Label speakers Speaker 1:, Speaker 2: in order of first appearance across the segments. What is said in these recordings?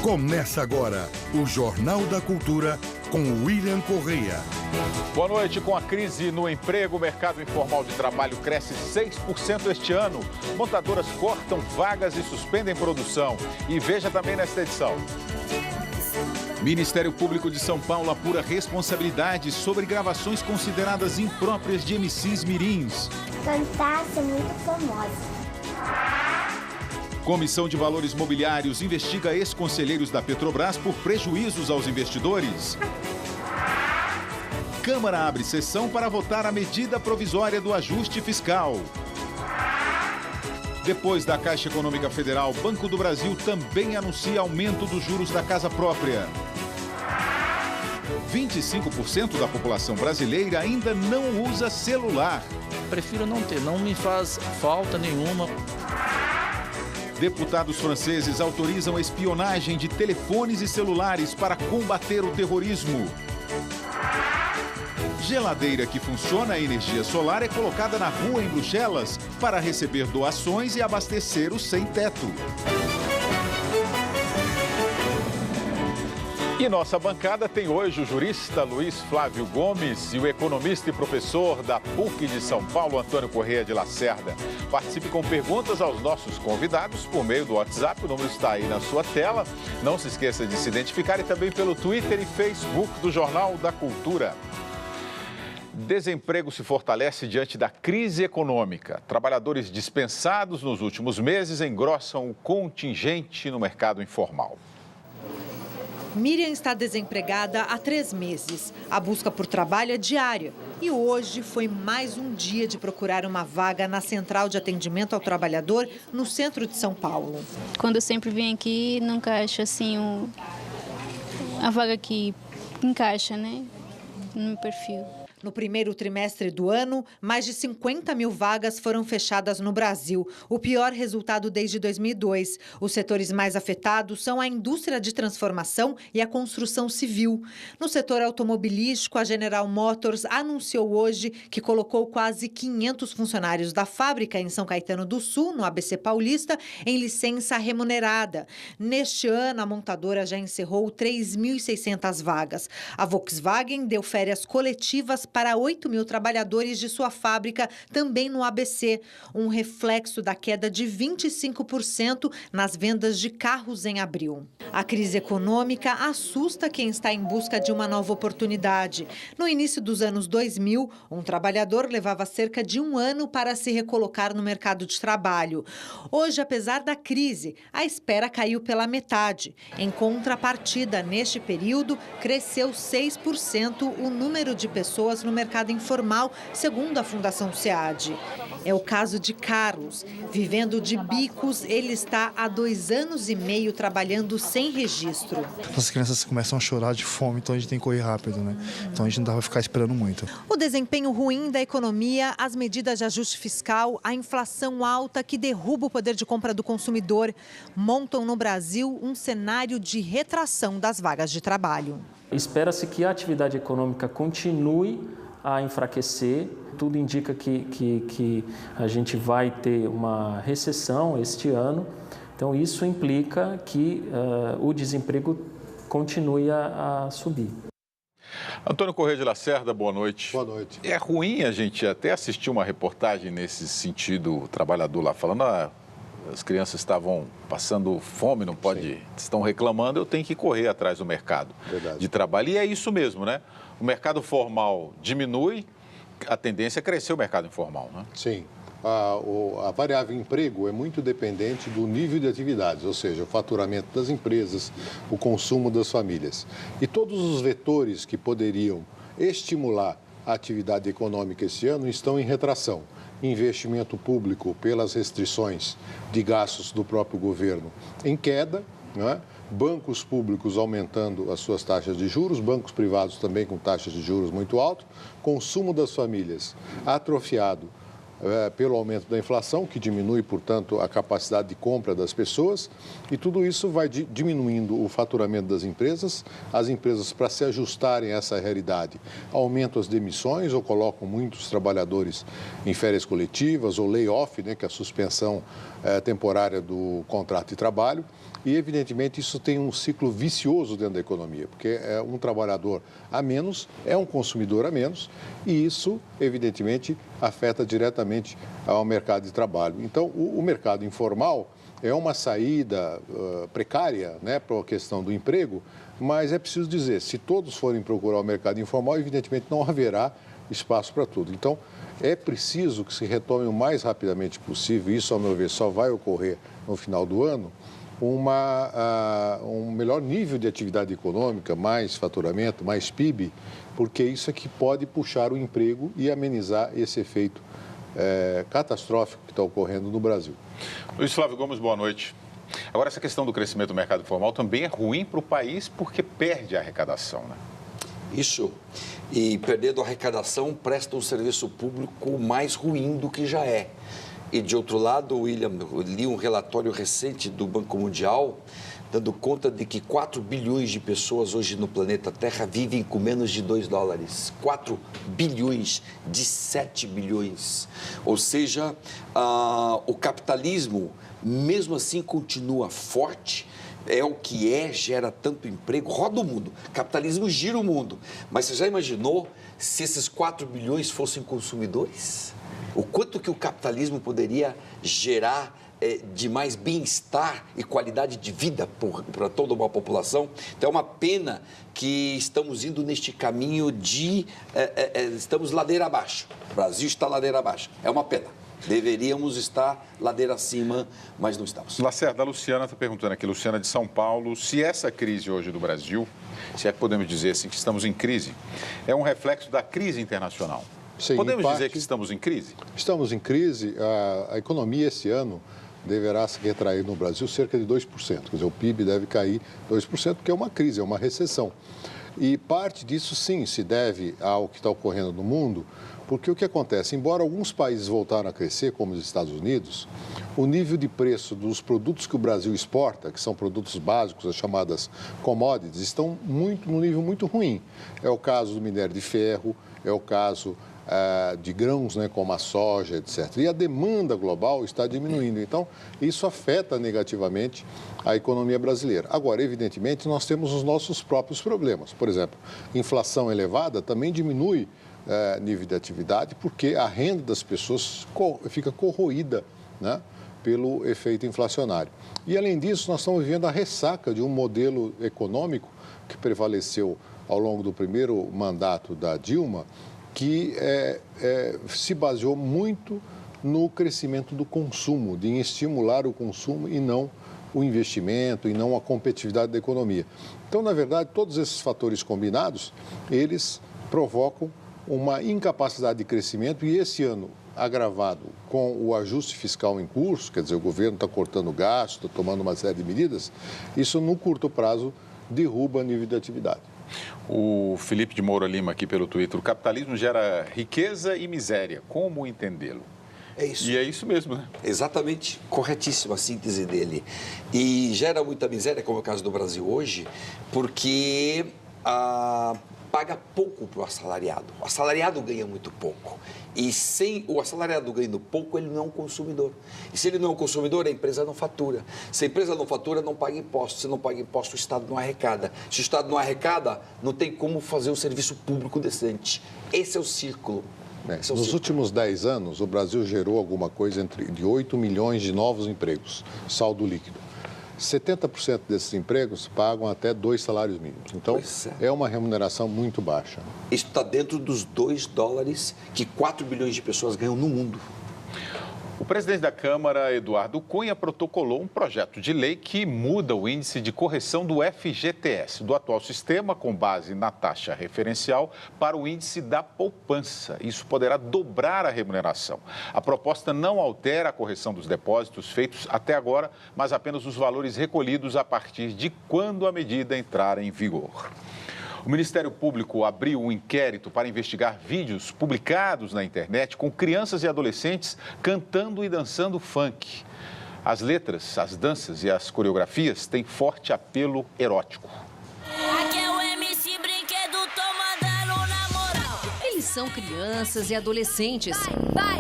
Speaker 1: Começa agora o Jornal da Cultura com William Correia.
Speaker 2: Boa noite. Com a crise no emprego, o mercado informal de trabalho cresce 6% este ano. Montadoras cortam vagas e suspendem produção. E veja também nesta edição. Ministério Público de São Paulo apura responsabilidades sobre gravações consideradas impróprias de MCs mirins.
Speaker 3: Cantar, ser muito famosa.
Speaker 2: Comissão de Valores Mobiliários investiga ex-conselheiros da Petrobras por prejuízos aos investidores. Câmara abre sessão para votar a medida provisória do ajuste fiscal. Depois da Caixa Econômica Federal, Banco do Brasil também anuncia aumento dos juros da casa própria. 25% da população brasileira ainda não usa celular.
Speaker 4: Prefiro não ter, não me faz falta nenhuma.
Speaker 2: Deputados franceses autorizam a espionagem de telefones e celulares para combater o terrorismo. Geladeira que funciona a energia solar é colocada na rua em Bruxelas para receber doações e abastecer o sem-teto. E nossa bancada tem hoje o jurista Luiz Flávio Gomes e o economista e professor da PUC de São Paulo, Antônio Correia de Lacerda. Participe com perguntas aos nossos convidados por meio do WhatsApp, o número está aí na sua tela. Não se esqueça de se identificar e também pelo Twitter e Facebook do Jornal da Cultura. Desemprego se fortalece diante da crise econômica. Trabalhadores dispensados nos últimos meses engrossam o contingente no mercado informal.
Speaker 5: Miriam está desempregada há 3 meses. A busca por trabalho é diária. E hoje foi mais um dia de procurar uma vaga na Central de Atendimento ao Trabalhador, no centro de São Paulo.
Speaker 6: Quando eu sempre venho aqui, nunca acho assim a vaga que encaixa, né, no meu perfil.
Speaker 5: No primeiro trimestre do ano, mais de 50 mil vagas foram fechadas no Brasil, o pior resultado desde 2002. Os setores mais afetados são a indústria de transformação e a construção civil. No setor automobilístico, a General Motors anunciou hoje que colocou quase 500 funcionários da fábrica em São Caetano do Sul, no ABC Paulista, em licença remunerada. Neste ano, a montadora já encerrou 3.600 vagas. A Volkswagen deu férias coletivas para 8 mil trabalhadores de sua fábrica, também no ABC, um reflexo da queda de 25% nas vendas de carros em abril. A crise econômica assusta quem está em busca de uma nova oportunidade. No início dos anos 2000, um trabalhador levava cerca de 1 ano para se recolocar no mercado de trabalho. Hoje, apesar da crise, a espera caiu pela metade. Em contrapartida, neste período, cresceu 6% o número de pessoas no mercado informal, segundo a Fundação SEAD. É o caso de Carlos. Vivendo de bicos, ele está há 2 anos e meio trabalhando sem registro.
Speaker 7: As crianças começam a chorar de fome, então a gente tem que correr rápido, né? Então a gente não dá para ficar esperando muito.
Speaker 5: O desempenho ruim da economia, as medidas de ajuste fiscal, a inflação alta que derruba o poder de compra do consumidor, montam no Brasil um cenário de retração das vagas de trabalho.
Speaker 8: Espera-se que a atividade econômica continue a enfraquecer. Tudo indica que a gente vai ter uma recessão este ano. Então, isso implica que o desemprego continue a subir.
Speaker 2: Antônio Correia de Lacerda, boa noite.
Speaker 9: Boa noite.
Speaker 2: É ruim a gente até assistir uma reportagem nesse sentido, o trabalhador lá falando, as crianças estavam passando fome, não pode, Sim. Estão reclamando, eu tenho que correr atrás do mercado de trabalho. E é isso mesmo, né? O mercado formal diminui, a tendência é crescer o mercado informal, né?
Speaker 9: Sim. A variável emprego é muito dependente do nível de atividades, ou seja, o faturamento das empresas, o consumo das famílias. E todos os vetores que poderiam estimular a atividade econômica esse ano estão em retração. Investimento público pelas restrições de gastos do próprio governo em queda, né? Bancos públicos aumentando as suas taxas de juros, bancos privados também com taxas de juros muito altas, consumo das famílias atrofiado pelo aumento da inflação, que diminui, portanto, a capacidade de compra das pessoas, e tudo isso vai diminuindo o faturamento das empresas. As empresas, para se ajustarem a essa realidade, aumentam as demissões ou colocam muitos trabalhadores em férias coletivas ou layoff, né, que é a suspensão temporária do contrato de trabalho. E, evidentemente, isso tem um ciclo vicioso dentro da economia, porque é um trabalhador a menos, é um consumidor a menos, e isso, evidentemente, afeta diretamente ao mercado de trabalho. Então, o mercado informal é uma saída precária, né, para a questão do emprego, mas é preciso dizer, se todos forem procurar o mercado informal, evidentemente não haverá espaço para tudo. Então, é preciso que se retome o mais rapidamente possível, isso, ao meu ver, só vai ocorrer no final do ano, um melhor nível de atividade econômica, mais faturamento, mais PIB, porque isso é que pode puxar o emprego e amenizar esse efeito catastrófico que está ocorrendo no Brasil.
Speaker 2: Luiz Flávio Gomes, boa noite. Agora, essa questão do crescimento do mercado informal também é ruim para o país porque perde a arrecadação, né?
Speaker 10: Isso. E perdendo a arrecadação, presta um serviço público mais ruim do que já é. E, de outro lado, William, eu li um relatório recente do Banco Mundial dando conta de que 4 bilhões de pessoas hoje no planeta Terra vivem com menos de $2. 4 bilhões de 7 bilhões. Ou seja, o capitalismo, mesmo assim, continua forte. É o que gera tanto emprego, roda o mundo. Capitalismo gira o mundo. Mas você já imaginou se esses 4 bilhões fossem consumidores? O quanto que o capitalismo poderia gerar de mais bem-estar e qualidade de vida para toda uma população? Então, é uma pena que estamos indo neste caminho estamos ladeira abaixo. O Brasil está ladeira abaixo. É uma pena. Deveríamos estar ladeira acima, mas não estamos.
Speaker 2: Lacerda, a Luciana está perguntando aqui, Luciana de São Paulo, se essa crise hoje do Brasil, se é que podemos dizer assim que estamos em crise, é um reflexo da crise internacional. Sim, podemos dizer que estamos em crise?
Speaker 9: Estamos em crise. A economia esse ano deverá se retrair no Brasil cerca de 2%. Quer dizer, o PIB deve cair 2%, porque é uma crise, é uma recessão. E parte disso, sim, se deve ao que está ocorrendo no mundo, porque o que acontece? Embora alguns países voltaram a crescer, como os Estados Unidos, o nível de preço dos produtos que o Brasil exporta, que são produtos básicos, as chamadas commodities, estão num nível muito ruim. É o caso do minério de ferro, é o caso de grãos, né, como a soja, etc. E a demanda global está diminuindo. Então, isso afeta negativamente a economia brasileira. Agora, evidentemente, nós temos os nossos próprios problemas. Por exemplo, inflação elevada também diminui nível de atividade, porque a renda das pessoas fica corroída, né, pelo efeito inflacionário. E, além disso, nós estamos vivendo a ressaca de um modelo econômico que prevaleceu ao longo do primeiro mandato da Dilma, que se baseou muito no crescimento do consumo, de estimular o consumo e não o investimento, e não a competitividade da economia. Então, na verdade, todos esses fatores combinados, eles provocam uma incapacidade de crescimento, e esse ano, agravado com o ajuste fiscal em curso, quer dizer, o governo está cortando gasto, está tomando uma série de medidas, isso, no curto prazo, derruba o nível de atividade.
Speaker 2: O Felipe de Moura Lima aqui pelo Twitter, o capitalismo gera riqueza e miséria, como entendê-lo?
Speaker 10: É isso.
Speaker 2: E é isso mesmo, né?
Speaker 10: Exatamente, corretíssima a síntese dele. E gera muita miséria, como é o caso do Brasil hoje, porque paga pouco para o assalariado. O assalariado ganha muito pouco. E sem o assalariado ganhando pouco, ele não é um consumidor. E se ele não é um consumidor, a empresa não fatura. Se a empresa não fatura, não paga imposto. Se não paga imposto, o Estado não arrecada. Se o Estado não arrecada, não tem como fazer um serviço público decente. Esse é o círculo.
Speaker 9: Nos últimos 10 anos, o Brasil gerou alguma coisa de 8 milhões de novos empregos, saldo líquido. 70% desses empregos pagam até 2 salários mínimos. Então, é uma remuneração muito baixa.
Speaker 10: Isso está dentro dos $2 que 4 bilhões de pessoas ganham no mundo.
Speaker 2: O presidente da Câmara, Eduardo Cunha, protocolou um projeto de lei que muda o índice de correção do FGTS, do atual sistema, com base na taxa referencial, para o índice da poupança. Isso poderá dobrar a remuneração. A proposta não altera a correção dos depósitos feitos até agora, mas apenas os valores recolhidos a partir de quando a medida entrar em vigor. O Ministério Público abriu um inquérito para investigar vídeos publicados na internet com crianças e adolescentes cantando e dançando funk. As letras, as danças e as coreografias têm forte apelo erótico.
Speaker 11: Aqui é o MC Brinquedo, tô mandando na moral.
Speaker 12: Eles são crianças e adolescentes.
Speaker 11: Vai.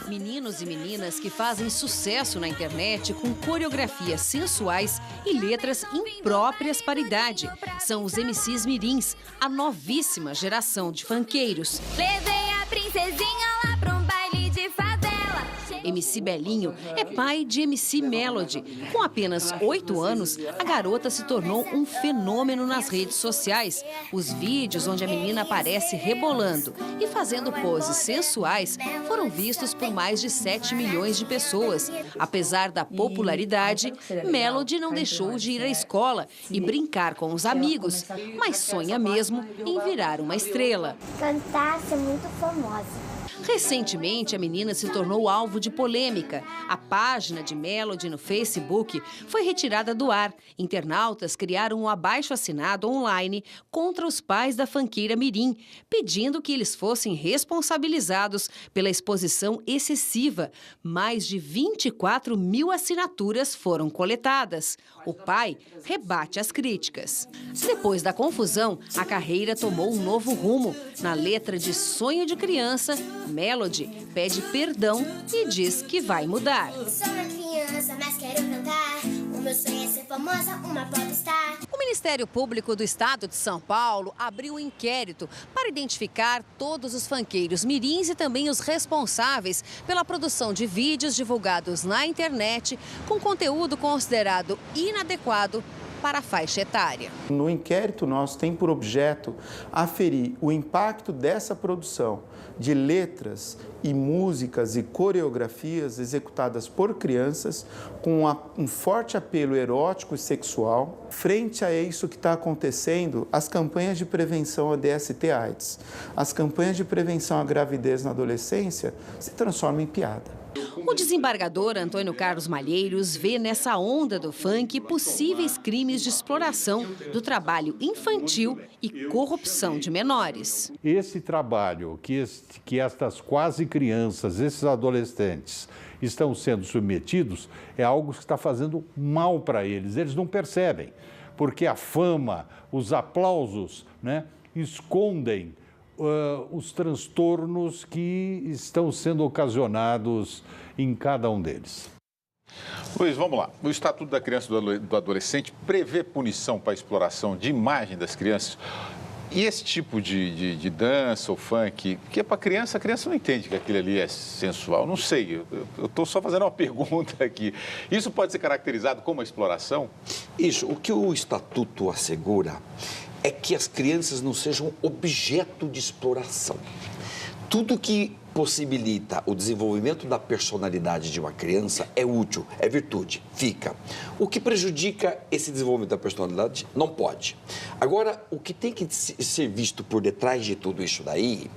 Speaker 12: Meninos e meninas que fazem sucesso na internet com coreografias sensuais e letras impróprias para a idade. São os MCs mirins, a novíssima geração de funkeiros.
Speaker 11: Levei a princesinha lá pra um baile de favela.
Speaker 12: MC Belinho é pai de MC Melody. Com apenas 8 anos, a garota se tornou um fenômeno nas redes sociais. Os vídeos onde a menina aparece rebolando e fazendo poses sensuais foram vistos por mais de 7 milhões de pessoas. Apesar da popularidade, Melody não deixou de ir à escola e brincar com os amigos, mas sonha mesmo em virar uma estrela.
Speaker 3: Cantar, ser muito famosa.
Speaker 12: Recentemente, a menina se tornou alvo de polêmica. A página de Melody no Facebook foi retirada do ar. Internautas criaram um abaixo-assinado online contra os pais da funkeira mirim, pedindo que eles fossem responsabilizados pela exposição excessiva. Mais de 24 mil assinaturas foram coletadas. O pai rebate as críticas. Depois da confusão, a carreira tomou um novo rumo. Na letra de Sonho de Criança, Melody pede perdão e diz que vai mudar.
Speaker 3: Sou uma criança, mas quero cantar. O meu sonho é ser famosa, uma popstar.
Speaker 12: O Ministério Público do Estado de São Paulo abriu um inquérito para identificar todos os funkeiros mirins e também os responsáveis pela produção de vídeos divulgados na internet com conteúdo considerado inadequado para a faixa etária.
Speaker 13: No inquérito nosso tem por objeto aferir o impacto dessa produção de letras e músicas e coreografias executadas por crianças com um forte apelo erótico e sexual. Frente a isso que está acontecendo, as campanhas de prevenção à DST/AIDS, as campanhas de prevenção à gravidez na adolescência se transformam em piada.
Speaker 12: O desembargador Antônio Carlos Malheiros vê nessa onda do funk possíveis crimes de exploração do trabalho infantil e corrupção de menores.
Speaker 14: Esse trabalho que estas quase crianças, esses adolescentes, estão sendo submetidos é algo que está fazendo mal para eles. Eles não percebem, porque a fama, os aplausos, escondem os transtornos que estão sendo ocasionados em cada um deles.
Speaker 2: Luiz, vamos lá. O Estatuto da Criança e do Adolescente prevê punição para a exploração de imagem das crianças. E esse tipo de dança ou funk, que é para criança, a criança não entende que aquilo ali é sensual. Não sei, eu estou só fazendo uma pergunta aqui. Isso pode ser caracterizado como uma exploração?
Speaker 10: Isso, o que o Estatuto assegura é que as crianças não sejam objeto de exploração. Tudo que possibilita o desenvolvimento da personalidade de uma criança é útil, é virtude, fica. O que prejudica esse desenvolvimento da personalidade não pode. Agora, o que tem que ser visto por detrás de tudo isso daí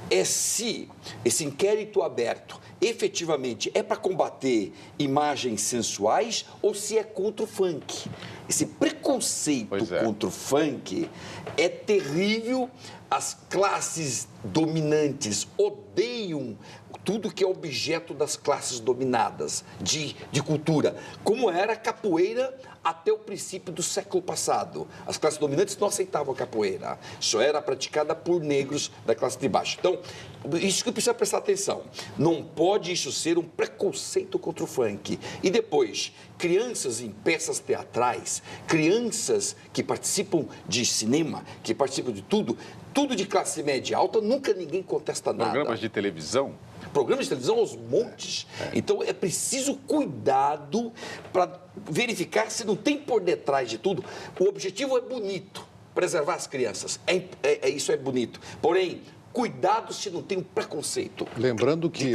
Speaker 10: é se esse inquérito aberto efetivamente é para combater imagens sensuais ou se é contra o funk. Esse preconceito contra o funk é terrível. As classes dominantes odeiam tudo que é objeto das classes dominadas de cultura, como era a capoeira até o princípio do século passado. As classes dominantes não aceitavam a capoeira, só era praticada por negros da classe de baixo. Então, isso que precisa prestar atenção. Não pode isso ser um preconceito contra o funk. E depois, crianças em peças teatrais, crianças que participam de cinema, que participam de tudo de classe média alta, nunca ninguém contesta nada.
Speaker 2: Programas de televisão?
Speaker 10: Programas de televisão aos montes. Então, é preciso cuidado para verificar se não tem por detrás de tudo. O objetivo é bonito, preservar as crianças. Isso é bonito. Porém, cuidado se não tem um preconceito.
Speaker 9: Lembrando que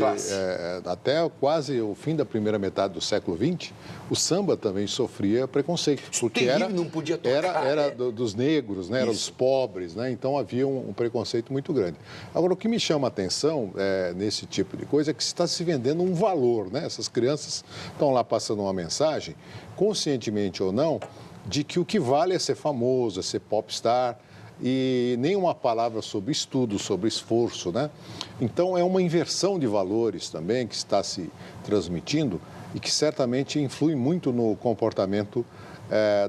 Speaker 9: até quase o fim da primeira metade do século XX, o samba também sofria preconceito. Porque
Speaker 10: não podia tocar,
Speaker 9: era dos negros, era dos pobres, então havia um preconceito muito grande. Agora, o que me chama a atenção nesse tipo de coisa é que está se vendendo um valor, Essas crianças estão lá passando uma mensagem, conscientemente ou não, de que o que vale é ser famoso, é ser popstar, e nenhuma palavra sobre estudo, sobre esforço, né? Então, é uma inversão de valores também que está se transmitindo e que certamente influi muito no comportamento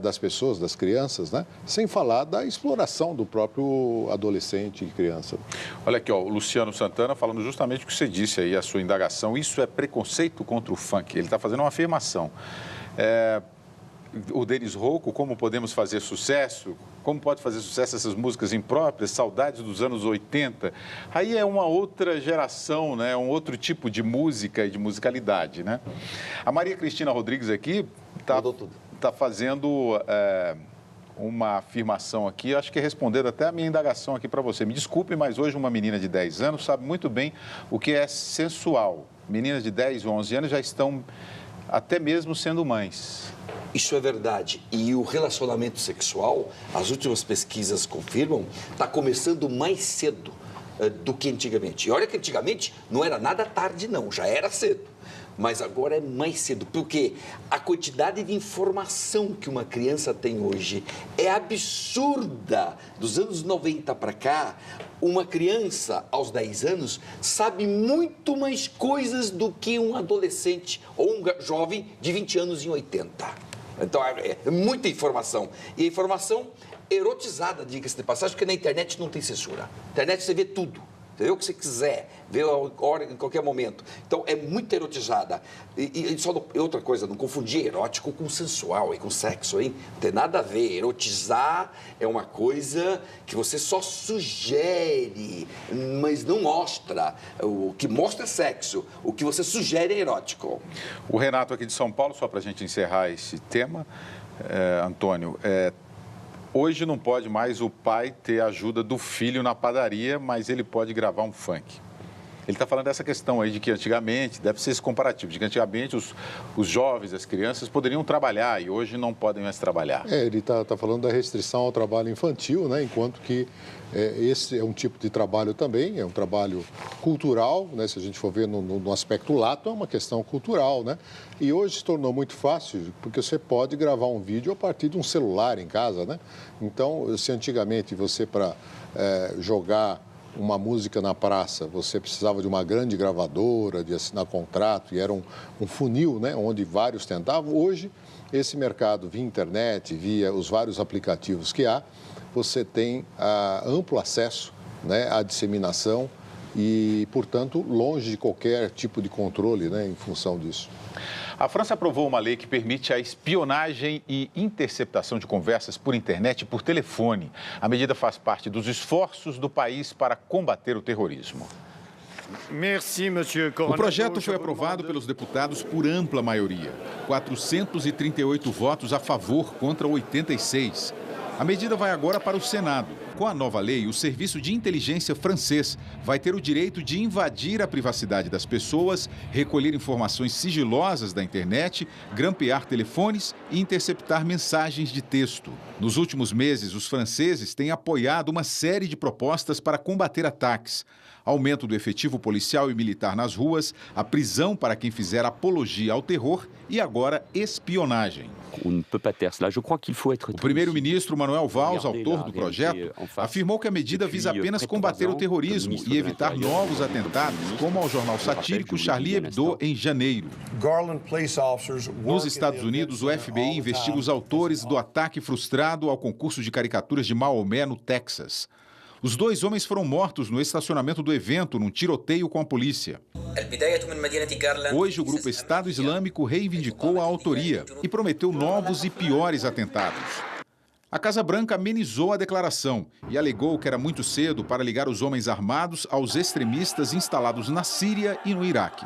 Speaker 9: das pessoas, das crianças, né? Sem falar da exploração do próprio adolescente e criança.
Speaker 2: Olha aqui, ó, o Luciano Santana falando justamente o que você disse aí, a sua indagação. Isso é preconceito contra o funk. Ele está fazendo uma afirmação. O Denis Rocco, como podemos fazer sucesso? Como pode fazer sucesso essas músicas impróprias, saudades dos anos 80? Aí é uma outra geração, né? Um outro tipo de música e de musicalidade, né? A Maria Cristina Rodrigues aqui está fazendo uma afirmação aqui, acho que é respondendo até a minha indagação aqui para você. Me desculpe, mas hoje uma menina de 10 anos sabe muito bem o que é sensual. Meninas de 10 ou 11 anos já estão até mesmo sendo mães.
Speaker 10: Isso é verdade. E o relacionamento sexual, as últimas pesquisas confirmam, está começando mais cedo do que antigamente. E olha que antigamente não era nada tarde, não, já era cedo. Mas agora é mais cedo, porque a quantidade de informação que uma criança tem hoje é absurda. Dos anos 90 para cá, uma criança aos 10 anos sabe muito mais coisas do que um adolescente ou um jovem de 20 anos em 80. Então, é muita informação. E a informação erotizada, diga-se de passagem, porque na internet não tem censura. Na internet você vê tudo. Vê o que você quiser, vê a hora, em qualquer momento. Então, é muito erotizada. E só outra coisa, não confundir erótico com sensual e com sexo, hein? Não tem nada a ver. Erotizar é uma coisa que você só sugere, mas não mostra. O que mostra é sexo, o que você sugere é erótico.
Speaker 2: O Renato aqui de São Paulo, só para a gente encerrar esse tema, Antônio, hoje não pode mais o pai ter a ajuda do filho na padaria, mas ele pode gravar um funk. Ele está falando dessa questão aí de que antigamente, deve ser esse comparativo, de que antigamente os jovens, as crianças poderiam trabalhar e hoje não podem mais trabalhar.
Speaker 9: Ele está falando da restrição ao trabalho infantil, né? Enquanto que esse é um tipo de trabalho também, é um trabalho cultural, né? Se a gente for ver no aspecto lato, é uma questão cultural, né? E hoje se tornou muito fácil, porque você pode gravar um vídeo a partir de um celular em casa, né? Então, se antigamente você, para jogar uma música na praça, você precisava de uma grande gravadora, de assinar contrato, e era um funil, né, onde vários tentavam. Hoje, esse mercado, via internet, via os vários aplicativos que há, você tem amplo acesso, né, à disseminação e, portanto, longe de qualquer tipo de controle, né, em função disso.
Speaker 2: A França aprovou uma lei que permite a espionagem e interceptação de conversas por internet e por telefone. A medida faz parte dos esforços do país para combater o terrorismo.
Speaker 15: O projeto foi aprovado pelos deputados por ampla maioria. 438 votos a favor contra 86. A medida vai agora para o Senado. Com a nova lei, o Serviço de Inteligência francês vai ter o direito de invadir a privacidade das pessoas, recolher informações sigilosas da internet, grampear telefones e interceptar mensagens de texto. Nos últimos meses, os franceses têm apoiado uma série de propostas para combater ataques. Aumento do efetivo policial e militar nas ruas, a prisão para quem fizer apologia ao terror e agora espionagem. O primeiro-ministro Manuel Valls, autor do projeto, afirmou que a medida visa apenas combater o terrorismo e evitar novos atentados, como ao jornal satírico Charlie Hebdo em janeiro. Nos Estados Unidos, o FBI investiga os autores do ataque frustrado ao concurso de caricaturas de Maomé, no Texas. Os 2 homens foram mortos no estacionamento do evento, num tiroteio com a polícia. Hoje, o grupo Estado Islâmico reivindicou a autoria e prometeu novos e piores atentados. A Casa Branca amenizou a declaração e alegou que era muito cedo para ligar os homens armados aos extremistas instalados na Síria e no Iraque.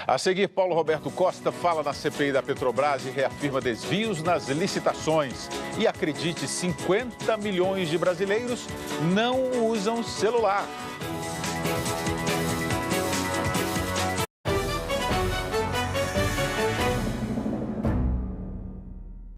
Speaker 2: A seguir, Paulo Roberto Costa fala na CPI da Petrobras e reafirma desvios nas licitações. E acredite, 50 milhões de brasileiros não usam celular.